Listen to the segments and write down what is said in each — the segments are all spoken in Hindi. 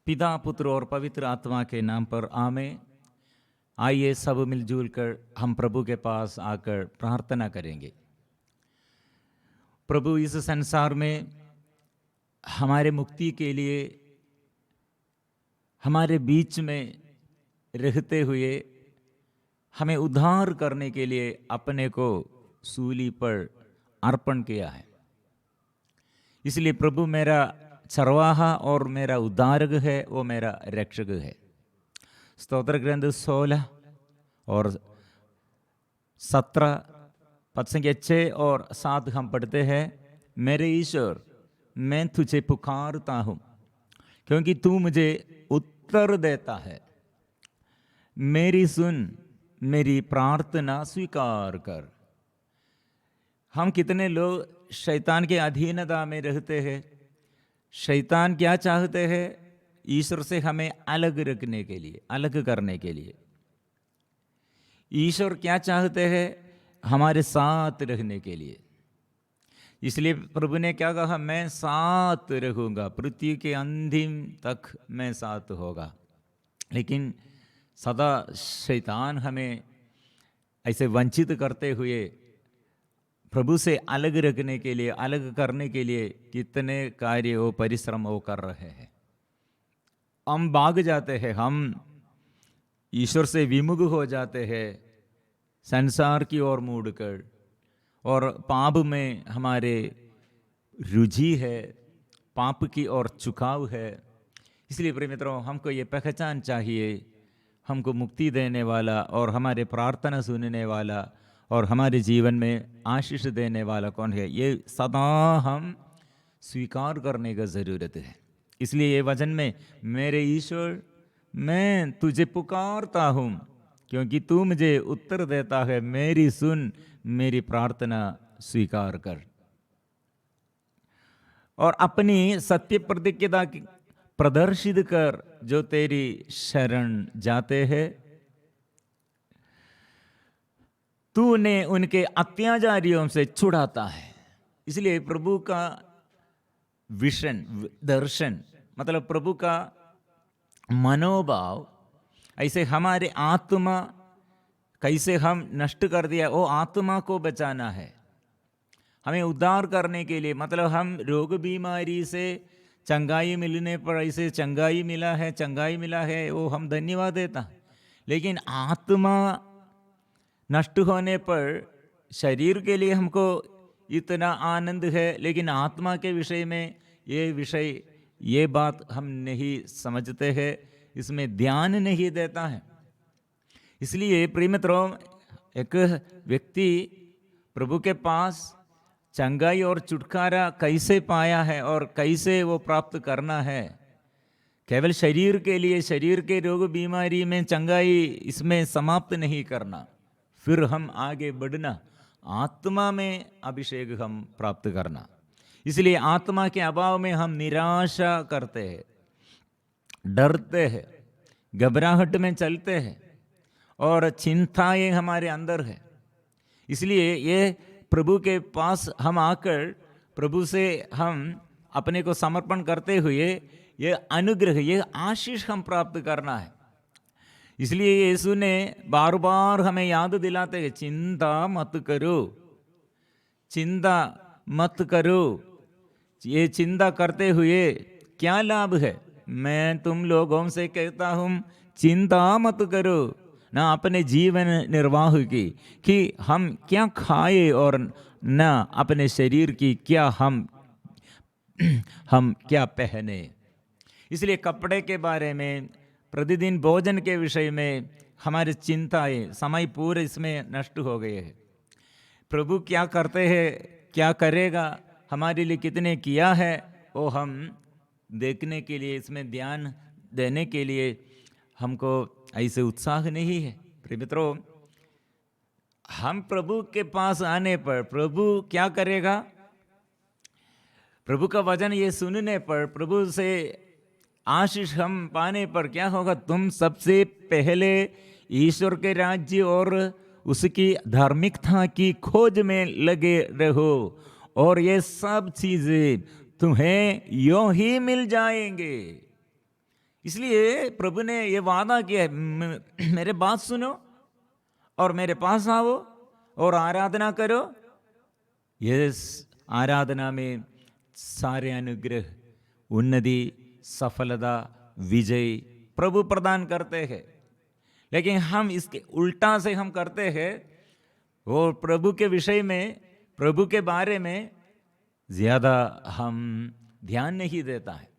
पिता, पुत्र और पवित्र आत्मा के नाम पर आमीन। आइए सब मिलजुल कर हम प्रभु के पास आकर प्रार्थना करेंगे। प्रभु, इस संसार में हमारे मुक्ति के लिए हमारे बीच में रहते हुए हमें उद्धार करने के लिए अपने को सूली पर अर्पण किया है। इसलिए प्रभु मेरा चरवाहा और मेरा उद्धारक है, वो मेरा रक्षक है। स्तोत्र ग्रंथ 16 और 17 पद संख्या 6 और 7 हम पढ़ते हैं। मेरे ईश्वर, मैं तुझे पुकारता हूँ क्योंकि तू मुझे उत्तर देता है। मेरी सुन, मेरी प्रार्थना स्वीकार कर। हम कितने लोग शैतान के अधीनता में रहते हैं। शैतान क्या चाहते हैं? ईश्वर से हमें अलग रखने के लिए, अलग करने के लिए। ईश्वर क्या चाहते हैं? हमारे साथ रहने के लिए। इसलिए प्रभु ने क्या कहा? मैं साथ रहूंगा, पृथ्वी के अंतिम तक मैं साथ होगा। लेकिन सदा शैतान हमें ऐसे वंचित करते हुए प्रभु से अलग रखने के लिए, अलग करने के लिए कितने कार्य वो परिश्रम वो कर रहे हैं। हम भाग जाते हैं, हम ईश्वर से विमुख हो जाते हैं, संसार की ओर मुड़कर, और पाप में हमारे रुचि है, पाप की ओर झुकाव है। इसलिए प्रिय मित्रों, हमको ये पहचान चाहिए, हमको मुक्ति देने वाला और हमारे प्रार्थना सुनने वाला और हमारे जीवन में आशीष देने वाला कौन है, ये सदा हम स्वीकार करने का ज़रूरत है। इसलिए ये वचन में, मेरे ईश्वर, मैं तुझे पुकारता हूँ क्योंकि तू मुझे उत्तर देता है। मेरी सुन, मेरी प्रार्थना स्वीकार कर। और अपनी सत्य प्रतिज्ञता प्रदर्शित कर जो तेरी शरण जाते हैं। तूने उनके अत्याचारियों से छुड़ाता है। इसलिए प्रभु का विजन, दर्शन, मतलब प्रभु का मनोभाव, ऐसे हमारे आत्मा कैसे हम नष्ट कर दिया, वो आत्मा को बचाना है, हमें उद्धार करने के लिए। मतलब हम रोग बीमारी से चंगाई मिलने पर ऐसे चंगाई मिला है, वो हम धन्यवाद देता है। लेकिन आत्मा नष्ट होने पर शरीर के लिए हमको इतना आनंद है, लेकिन आत्मा के विषय में ये बात हम नहीं समझते हैं, इसमें ध्यान नहीं देता है। इसलिए प्रिय मित्रों, एक व्यक्ति प्रभु के पास चंगाई और छुटकारा कैसे पाया है और कैसे वो प्राप्त करना है, केवल शरीर के लिए, शरीर के रोग बीमारी में चंगाई इसमें समाप्त नहीं करना, फिर हम आगे बढ़ना, आत्मा में अभिषेक हम प्राप्त करना। इसलिए आत्मा के अभाव में हम निराशा करते हैं, डरते हैं, घबराहट में चलते हैं और चिंताएं हमारे अंदर है। इसलिए ये प्रभु के पास हम आकर प्रभु से हम अपने को समर्पण करते हुए ये अनुग्रह, ये आशीष हम प्राप्त करना है। इसलिए यीशु ने बार बार हमें याद दिलाते हैं, चिंता मत करो, चिंता मत करो। ये चिंता करते हुए क्या लाभ है? मैं तुम लोगों से कहता हूँ, चिंता मत करो ना अपने जीवन निर्वाह की कि हम क्या खाए और ना अपने शरीर की क्या हम क्या पहने। इसलिए कपड़े के बारे में, प्रतिदिन भोजन के विषय में हमारी चिंताएं, समय पूरे इसमें नष्ट हो गए हैं। प्रभु क्या करते हैं, क्या करेगा, हमारे लिए कितने किया है, वो हम देखने के लिए, इसमें ध्यान देने के लिए हमको ऐसे उत्साह नहीं है। प्रिय मित्रों, हम प्रभु के पास आने पर प्रभु क्या करेगा? प्रभु का वचन ये सुनने पर, प्रभु से आशीष हम पाने पर क्या होगा? तुम सबसे पहले ईश्वर के राज्य और उसकी धार्मिकता की खोज में लगे रहो और ये सब चीजें तुम्हें यूं ही मिल जाएंगे। इसलिए प्रभु ने ये वादा किया है, मेरे बात सुनो और मेरे पास आओ और आराधना करो। यस, आराधना में सारे अनुग्रह, उन्नति, सफलता, विजय प्रभु प्रदान करते हैं। लेकिन हम इसके उल्टा से हम करते हैं, वो प्रभु के विषय में, प्रभु के बारे में ज़्यादा हम ध्यान नहीं देता है।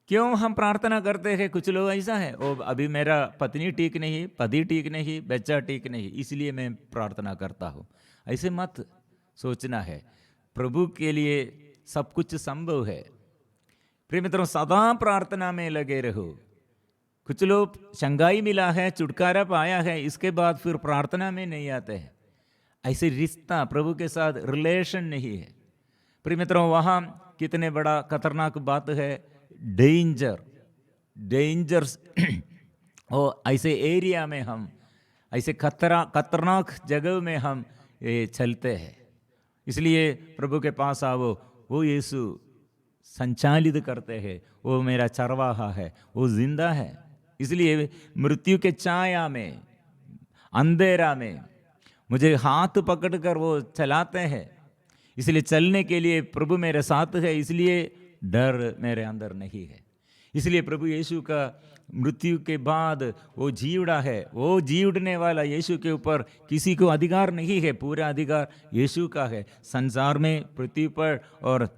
क्यों हम प्रार्थना करते हैं? कुछ लोग ऐसा है, ओ अभी मेरा पत्नी ठीक नहीं, पति ठीक नहीं, बच्चा ठीक नहीं, इसलिए मैं प्रार्थना करता हूँ। ऐसे मत सोचना है, प्रभु के लिए सब कुछ संभव है। प्रिय मित्रों, सदा प्रार्थना में लगे रहो। कुछ लोग शंघाई मिला है, छुटकारा पाया है, इसके बाद फिर प्रार्थना में नहीं आते हैं। ऐसे रिश्ता प्रभु के साथ रिलेशन नहीं है। प्रिय मित्रों, वहाँ कितने बड़ा खतरनाक बात है, डेंजर्स और ऐसे एरिया में हम, ऐसे खतरनाक जगह में हम चलते हैं। इसलिए प्रभु के पास आओ, वो यीशु संचालित करते हैं, वो मेरा चरवाहा है, वो जिंदा है। इसलिए मृत्यु के छाया में, अंधेरा में मुझे हाथ पकड़कर वो चलाते हैं। इसलिए चलने के लिए प्रभु मेरे साथ है, इसलिए डर मेरे अंदर नहीं है। इसलिए प्रभु यीशु का मृत्यु के बाद वो जीवड़ा है, वो जीवड़ने वाला यीशु के ऊपर किसी को अधिकार नहीं है, पूरा अधिकार यीशु का है। संसार में, पृथ्वी पर और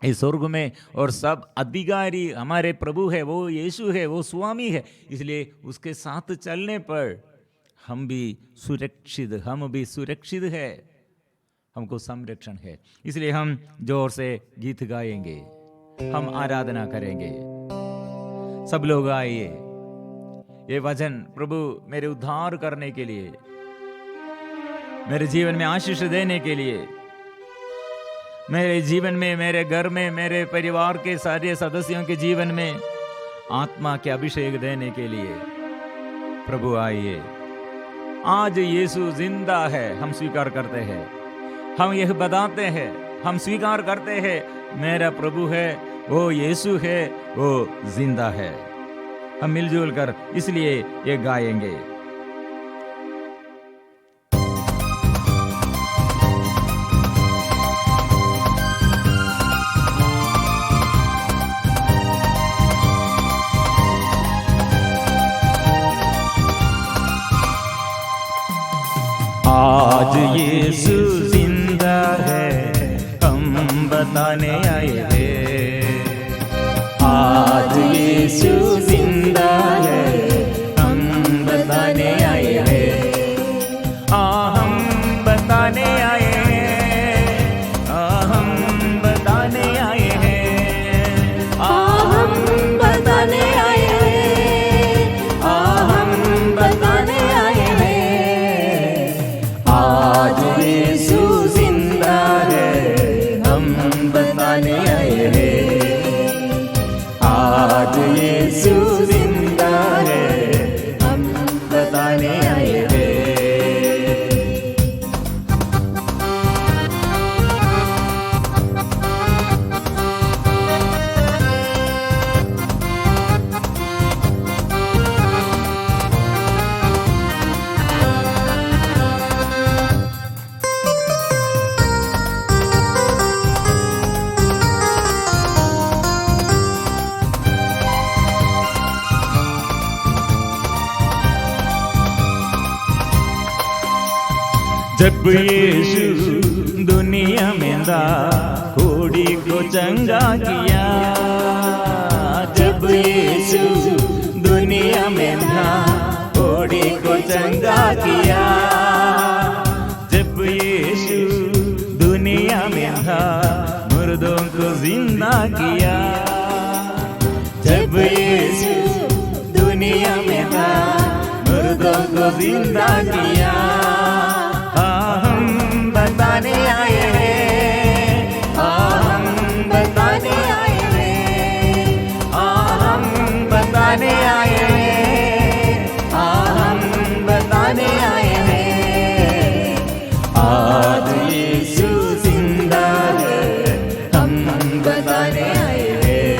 इस स्वर्ग में, और सब अधिकारी हमारे प्रभु है, वो यीशु है, वो स्वामी है। इसलिए उसके साथ चलने पर हम भी सुरक्षित है, हमको संरक्षण है। इसलिए हम जोर से गीत गाएंगे, हम आराधना करेंगे। सब लोग आइए, ये वचन प्रभु मेरे उद्धार करने के लिए, मेरे जीवन में आशीष देने के लिए, मेरे जीवन में, मेरे घर में, मेरे परिवार के सारे सदस्यों के जीवन में आत्मा के अभिषेक देने के लिए प्रभु आइए। आज यीशु जिंदा है, हम स्वीकार करते हैं, हम यह बताते हैं, हम स्वीकार करते हैं, मेरा प्रभु है, वो यीशु है, वो जिंदा है। हम मिलजुल कर इसलिए ये गाएंगे। आज यीशु जिंदा है, हम बताने आए हैं। आज यीशु जिंदा है, हम बताने आए हैं। हम बताने आए हैं, हम बताने आए हैं, हम बताने आए हैं, हम बताने आए हैं। आज यीशु जिंदा है, हम बताने आए हैं। आज यीशु जिंदा है, हम बताने आए हैं। जब यीशु दुनिया में था, कोड़ी को चंगा किया। जब यीशु दुनिया में था, कोड़ी को चंगा किया। जब यीशु दुनिया में था, मुर्दों को जिंदा किया। जब यीशु दुनिया में था, मुर्दों को जिंदा किया। हम बताने आए हैं, हम बताने आए हैं, हम बताने आए हैं, हम बताने आए हैं। आज यीशु जिंदा है, हम बताने आए हैं।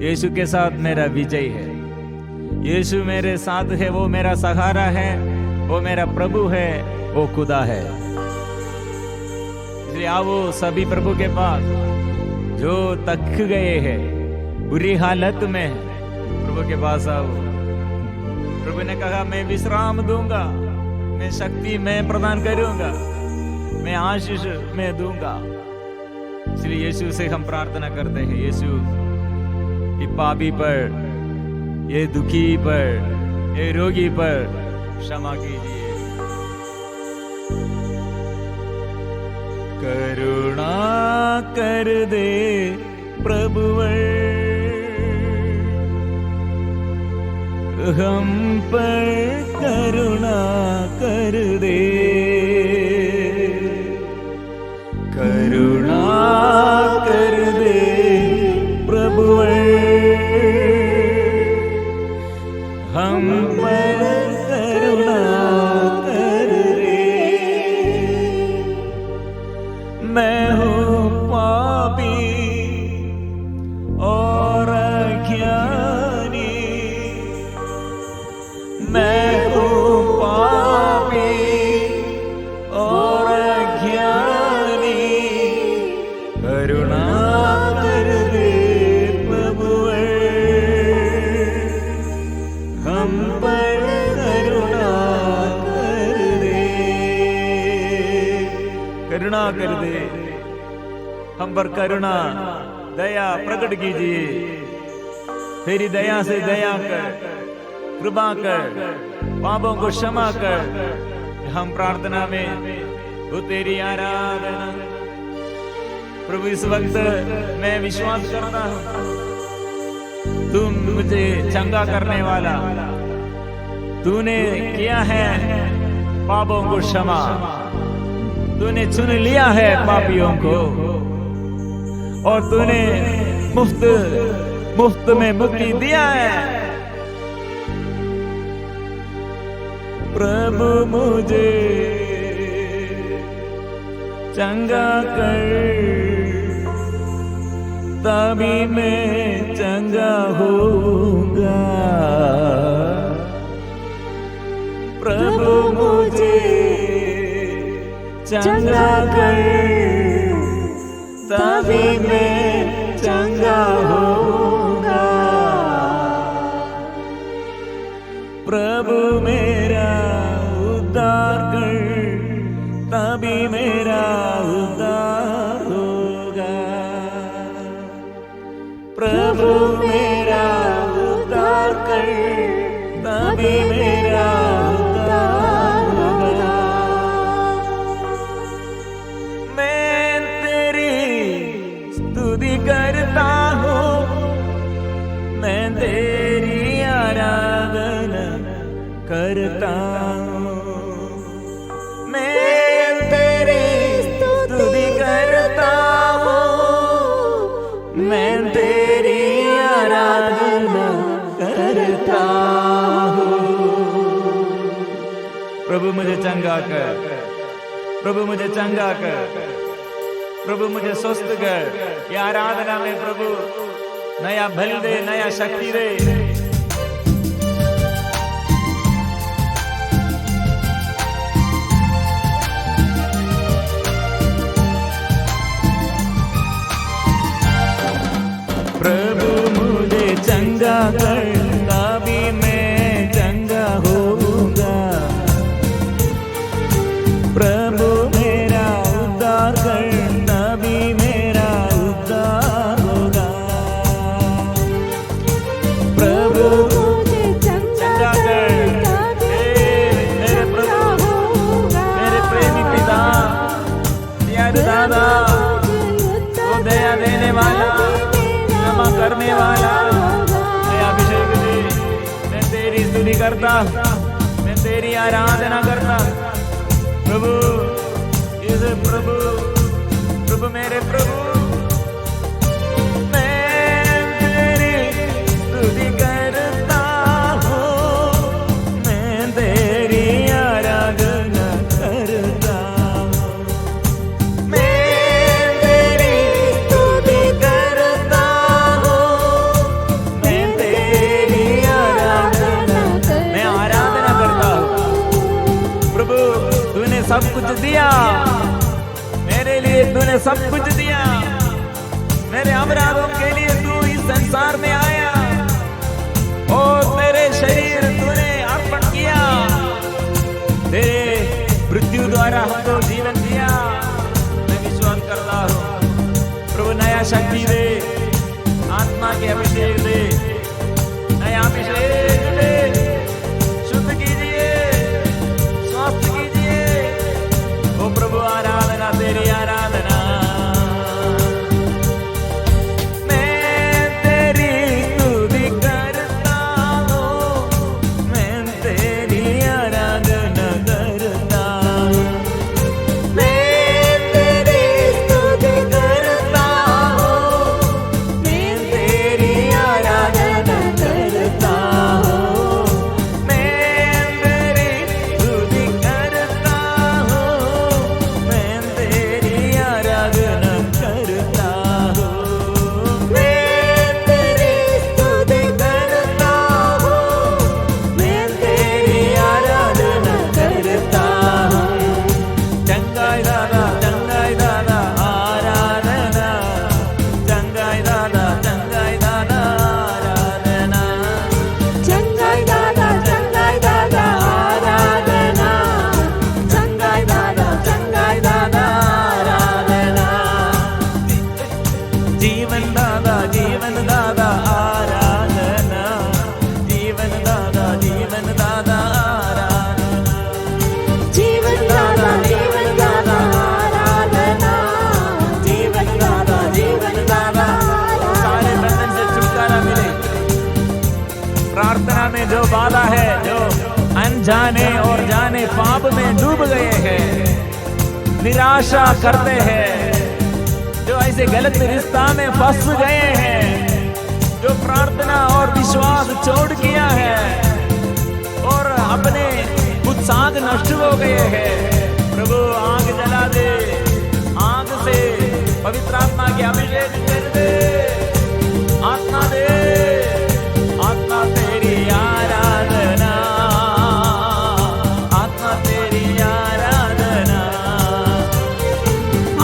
यीशु के साथ मेरा विजय है। यीशु मेरे साथ है, वो मेरा सहारा है, वो मेरा प्रभु है, वो खुदा है। इसलिए आओ सभी प्रभु के पास जो थक गए हैं, बुरी हालत में है, प्रभु के पास आओ। प्रभु ने कहा मैं विश्राम दूंगा, मैं शक्ति मैं प्रदान करूंगा, मैं आशीष मैं दूंगा। इसलिए यीशु से हम प्रार्थना करते हैं, यीशु ये पापी पर, ये दुखी पर, ये रोगी पर क्षमा कीजिए। करुणा कर दे प्रभुवर, हम पर करुणा कर दे। करुणा कर दे प्रभुवर, हम पर करुणा कर दे। मैं हूँ पापी और अज्ञानी, मैं हूँ पापी और अज्ञानी, करुणा कर दे प्रभुवर, हम पर करुणा कर दे। करुणा कर दे, हम पर करुणा दया प्रकट कीजिए। तेरी दया से दया कर, कृपा कर, पापों को क्षमा कर। हम प्रार्थना में वो तेरी आराधना। प्रभु इस वक्त मैं विश्वास करता हूँ तुम मुझे चंगा करने वाला, तूने किया है पापों को क्षमा, तूने चुन लिया है पापियों को, और तूने मुफ्त में मुक्ति दिया है। प्रभु मुझे चंगा कर, तभी मैं चंगा होऊंगा। प्रभु मुझे चंगा कर, तभी मैं चंगा होऊंगा। प्रभु मेरा उद्धार कर, तभी मेरा उद्धार होगा। प्रभु मेरा उद्धार कर, तभी मेरा उद्धार होगा। मैं तेरी स्तुति करता हूँ, मैं तेरी आराधना करता हूँ। मैं तेरी स्तुति करता हूँ, मैं तेरी आराधना करता हूँ। प्रभु मुझे चंगा कर, प्रभु मुझे चंगा कर, प्रभु मुझे स्वस्थ कर। ये आराधना में प्रभु नया बल दे, नया शक्ति दे। प्रभु मुझे चंगा कर, तभी मैं चंगा होऊंगा। प्रभु मेरा उद्धार कर, तभी मेरा उद्धार होगा। प्रभु मुझे चंगा कर, मेरे प्रभु, मेरे प्रेमी पिता, प्यारे दादा, वो दया देने वाला, करने वाला, मैं अभिषेक दे। मैं तेरी स्तुति करता, मैं तेरी आराधना करता। प्रभु इस प्रभु, प्रभु मेरे प्रभु, मैं तेरी स्तुति करता हूँ, मैं तेरी आराधना करता हूँ। मैं तेरी स्तुति करता हूँ, सब कुछ दिया, मेरे लिए तूने सब कुछ दिया, मेरे अपराधों के लिए तू इस संसार में आया और तेरे शरीर तूने अर्पण किया, तेरे मृत्यु द्वारा हमको जीवन दिया। मैं विश्वास करता हूँ प्रभु नया शक्ति दे, आत्मा के अभिषेक दे, नया अभिषेक दे, शुद्ध कीजिए, स्वस्थ कीजिए। ओ प्रभु आराधना तेरी आराधना, प्रार्थना में जो बाधा है, जो अनजाने और जाने पाप में डूब गए हैं, निराशा करते हैं, जो ऐसे गलत रिश्ता में फंस गए हैं, जो प्रार्थना और विश्वास छोड़ किया है और अपने उत्साह नष्ट हो गए हैं, प्रभु आग जला दे, आग से पवित्र आत्मा के अभिषेक कर दे, आत्मा दे, आत्मा तेरी आराधना, आत्मा तेरी आराधना,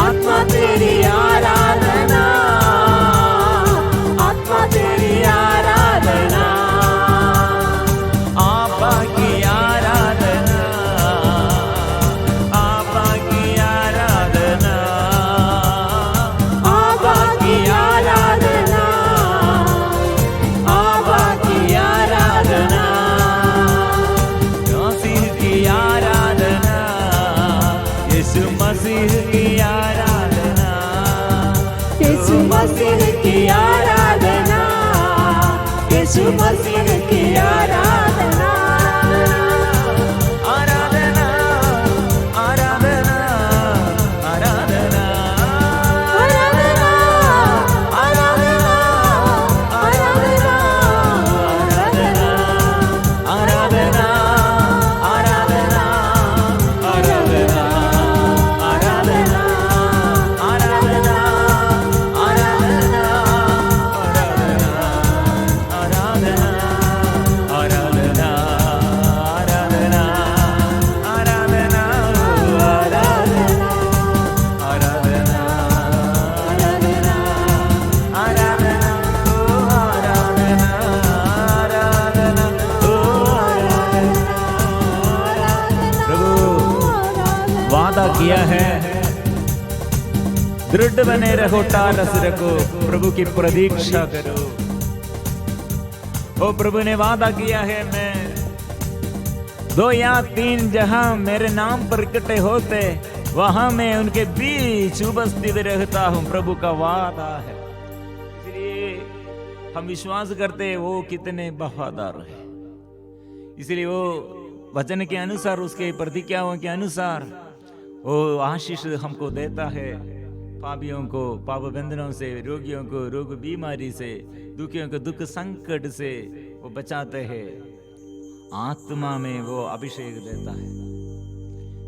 आत्मा तेरी आराधना, आत्मा तेरी आराधना, आपा की आराधना, आपा की आराधना, आपा की आराधना, मसीह की आराधना, यीशु मसीह की आराधना, यीशु मसीह की आराधना, आराधना, आराधना, आराधना, आराधना, आराधना, आराधना, आराधना, आराधना, आराधना, किया है, दृढ़ बने रहो, टारस रखो, प्रभु की प्रतीक्षा करो। ओ प्रभु ने वादा किया है, मैं 2 या 3 जहां मेरे नाम पर इकट्ठे होते, वहां मैं उनके बीच उपस्थित रहता हूं। प्रभु का वादा है, इसलिए हम विश्वास करते हैं वो कितने वफादार है। इसलिए वो वचन के अनुसार, उसके प्रतिज्ञाओं के अनुसार वो आशीष हमको देता है। पापियों को पाप बंधनों से, रोगियों को रोग बीमारी से, दुखियों को दुख संकट से वो बचाते हैं। आत्मा में वो अभिषेक देता है।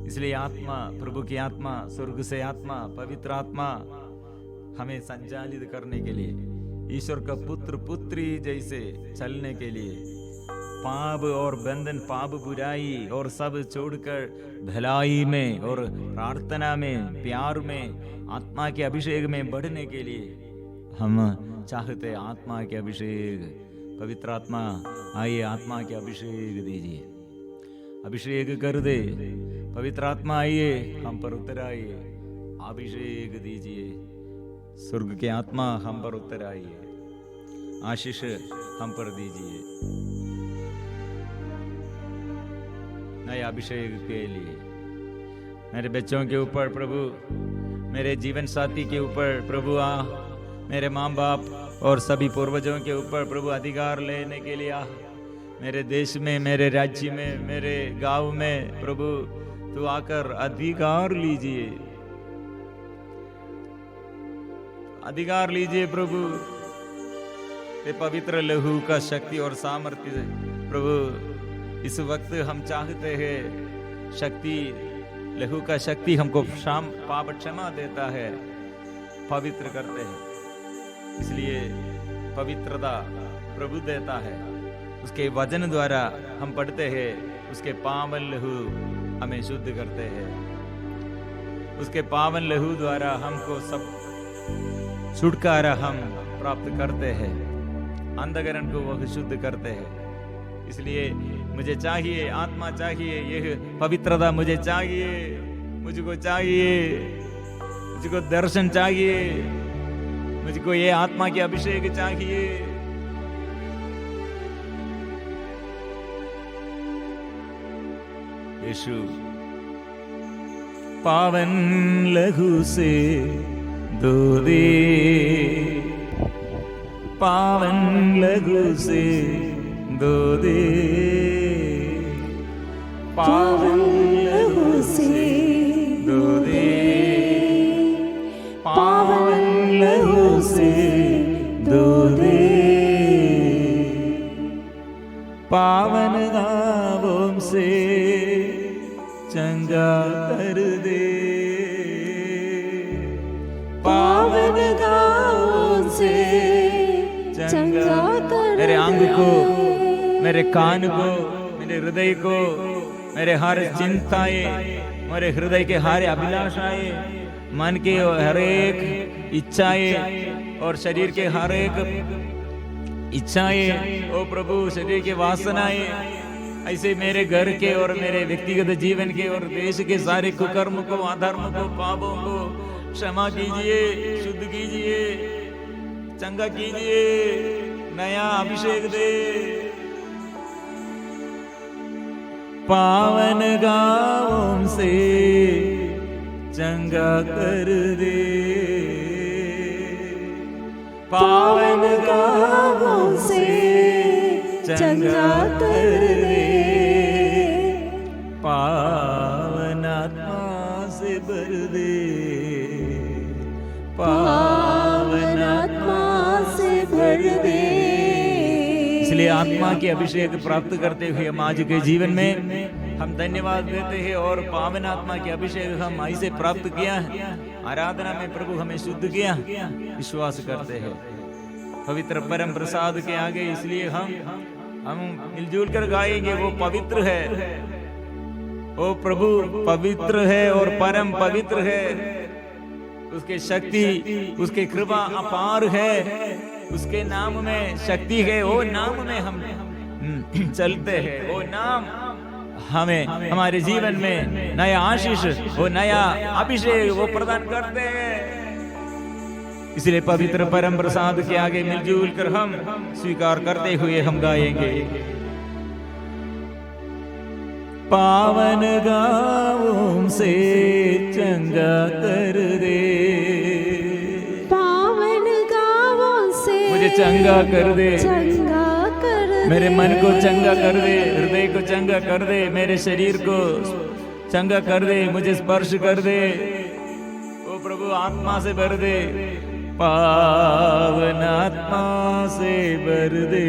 इसलिए आत्मा, प्रभु की आत्मा, स्वर्ग से आत्मा, पवित्र आत्मा हमें संचालित करने के लिए, ईश्वर का पुत्र पुत्री जैसे चलने के लिए पाप और बंधन, पाप बुराई और सब छोड़कर भलाई में और प्रार्थना में, प्यार में, आत्मा के अभिषेक में बढ़ने के लिए हम चाहते आत्मा के अभिषेक। पवित्र आत्मा आइए, आत्मा के अभिषेक दीजिए, अभिषेक कर दे। पवित्र आत्मा आइए, हम पर उतर आइए, अभिषेक दीजिए। स्वर्ग के आत्मा हम पर उतर आइए, आशीष हम पर दीजिए नए अभिषेक के लिए। मेरे बच्चों के ऊपर प्रभु, मेरे जीवन साथी के ऊपर प्रभु आ, मेरे माँ बाप और सभी पूर्वजों के ऊपर प्रभु अधिकार लेने के लिए आ। मेरे देश में, मेरे राज्य में, मेरे गांव में प्रभु तू आकर अधिकार लीजिए, अधिकार लीजिए प्रभु। ते पवित्र लहू का शक्ति और सामर्थ्य प्रभु, इस वक्त हम चाहते हैं शक्ति, लहू का शक्ति हमको पाप क्षमा देता है, पवित्र करते हैं। इसलिए पवित्रता प्रभु देता है, उसके वचन द्वारा हम पढ़ते हैं, उसके पावन लहू हमें शुद्ध करते हैं। उसके पावन लहू द्वारा हमको सब छुटकारा हम प्राप्त करते हैं, अंधकरण को वह शुद्ध करते हैं। इसलिए मुझे चाहिए, आत्मा चाहिए, यह पवित्रता मुझे चाहिए, मुझको चाहिए, मुझको दर्शन चाहिए, मुझको ये आत्मा के अभिषेक चाहिए। यीशु पावन लहू से धो दे, पावन लहू से धो दे, पावन लहू से धो दे, पावन लहू से धो दे, पावन नामों से चंगा कर दे, पावन नामों से चंगा कर। मेरे अंग को, मेरे कान को, मेरे हृदय को, मेरे हर चिंताएं, मेरे हृदय के हर अभिलाषाएं, मन के हर एक इच्छाएं और शरीर के हर एक इच्छाएं, ओ प्रभु शरीर के वासनाएं, ऐसे मेरे घर के और मेरे व्यक्तिगत जीवन के और देश के सारे कुकर्म को, अधर्म को, पापों को क्षमा कीजिए, शुद्ध कीजिए, चंगा कीजिए, नया अभिषेक दे। पावन गाँवों से चंगा कर दे, पावन गाँवों से चंगा कर दे, पावन आत्मा से भर दे, पावन आत्मा से भर दे। इसलिए आत्मा के अभिषेक प्राप्त करते हुए हम आज के जीवन में हम धन्यवाद देते हैं और पावन आत्मा के अभिषेक हम ऐसे प्राप्त किया है, आराधना में प्रभु हमें शुद्ध किया, विश्वास करते हैं पवित्र परम प्रसाद के आगे। इसलिए हम मिलजुल कर गाएंगे, वो पवित्र है, वो प्रभु पवित्र है और परम पवित्र है, उसके शक्ति, उसके कृपा अपार है, उसके नाम में शक्ति है, वो नाम में हम चलते हैं, वो नाम हमें हमारे जीवन में नया आशीष, वो नया अभिषेक वो प्रदान करते हैं। इसलिए पवित्र परम प्रसाद के आगे मिलजुल कर हम स्वीकार करते हुए हम गाएंगे। पावन गाँवों से चंगा कर दे, पावन गाँवों से मुझे चंगा कर दे, चंगा कर दे, मेरे मन को चंगा कर दे, हृदय को चंगा कर दे, मेरे शरीर को चंगा कर दे, मुझे स्पर्श कर दे, ओ प्रभु आत्मा से भर दे, पावन आत्मा से भर दे,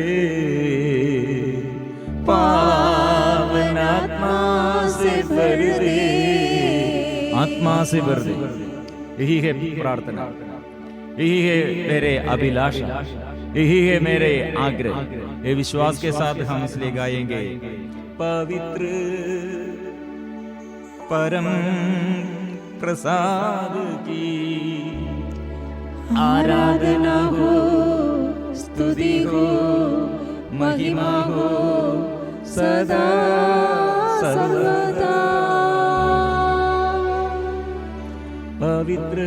पावन आत्मा से भर दे, आत्मा से भर दे। यही है प्रार्थना, यही है मेरे अभिलाषा, यही है मेरे आग्रह। ये विश्वास के साथ हम इसलिए गाएंगे। पवित्र परम प्रसाद की आराधना हो, स्तुति हो, महिमा हो सदा सर्वदा। पवित्र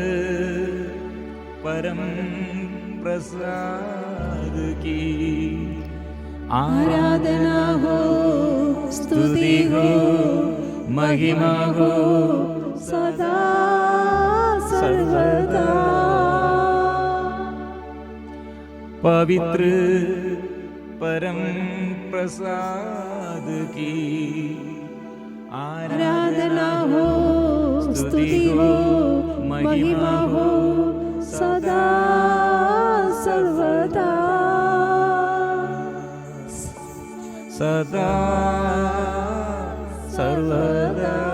परम प्रसाद की आराधना हो, स्तुति हो, महिमा हो सदा सर्वदा। पवित्र परम प्रसाद की आराधना हो, स्तुति हो, महिमा हो सदा सर्वदा। सदा सर्वदा।